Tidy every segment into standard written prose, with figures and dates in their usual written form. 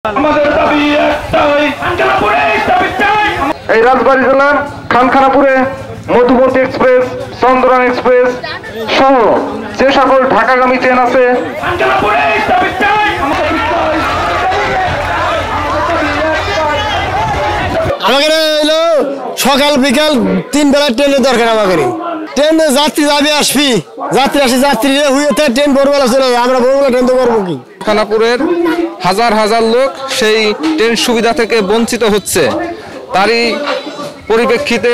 এই রাজবাড়ী জেলার খানখানাপুরে Madhumati express, Chandran express সহ যে সকল ঢাকাগামী ট্রেন আছে আমাদের হলো সকাল বিকাল 3 বেলা ট্রেনের দরকার। আমাদের ট্রেনে যাত্রী যাবে আসবি, যাত্রী আসি যাত্রী হুইতে ট্রেন ভোরবেলা চলে যায়। আমরা ভোরবেলা ট্রেন তো করবো কি? খানাপুরের হাজার হাজার লোক সেই ট্রেন সুবিধা থেকে বঞ্চিত হচ্ছে। তারই পরিপ্রেক্ষিতে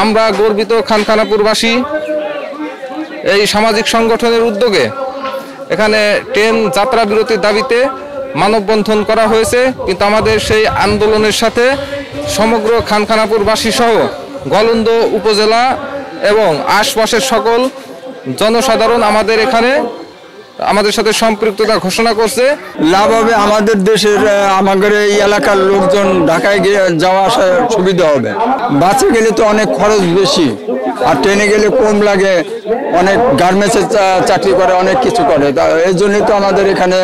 আমরা গর্বিত খানখানাপুরবাসী এই সামাজিক সংগঠনের উদ্যোগে এখানে ট্রেন যাত্রা বিরতির দাবিতে মানববন্ধন করা হয়েছে। কিন্তু আমাদের সেই আন্দোলনের সাথে সমগ্র খানখানাপুরবাসী সহ গলন্দ উপজেলা এবং আশপাশের সকল জনসাধারণ আমাদের সাথে সম্পৃক্ততা ঘোষণা করছে। লাভ হবে আমাদের দেশের, আমাদের এই এলাকার লোকজন ঢাকায় যাওয়া আসা সুবিধা হবে। বাসে গেলে তো অনেক খরচ বেশি, আর ট্রেনে গেলে কম লাগে। অনেক গার্মেন্টসের চাকরি করে, অনেক কিছু করে। এই জন্যই তো আমাদের এখানে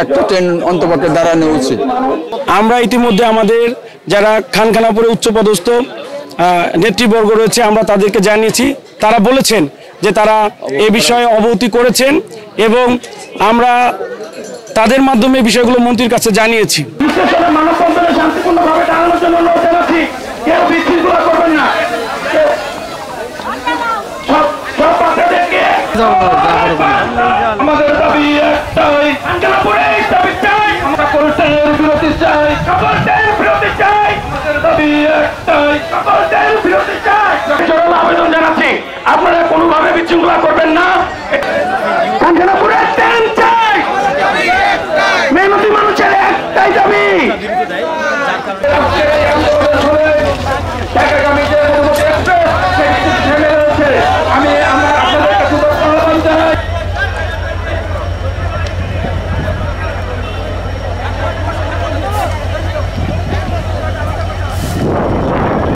একটা ট্রেন অন্তপক্ষে দাঁড়ানো উচিত। আমরা ইতিমধ্যে আমাদের যারা খানখানাপুরে উচ্চপদস্থ নেতৃবর্গ রয়েছে আমরা তাদেরকে জানিয়েছি। তারা বলেছেন যে তারা এ বিষয়ে অবগতি করেছেন এবং আমরা তাদের মাধ্যমে বিষয়গুলো মন্ত্রীর কাছে জানিয়েছি। আমাদের দাবি একটাই, আমরা কোনটার বিরতি চাই, বিরতি চাই। আমাদের দাবি একটাই, আবেদন জানাচ্ছি আপনারা কোনোভাবে বিশৃঙ্খলা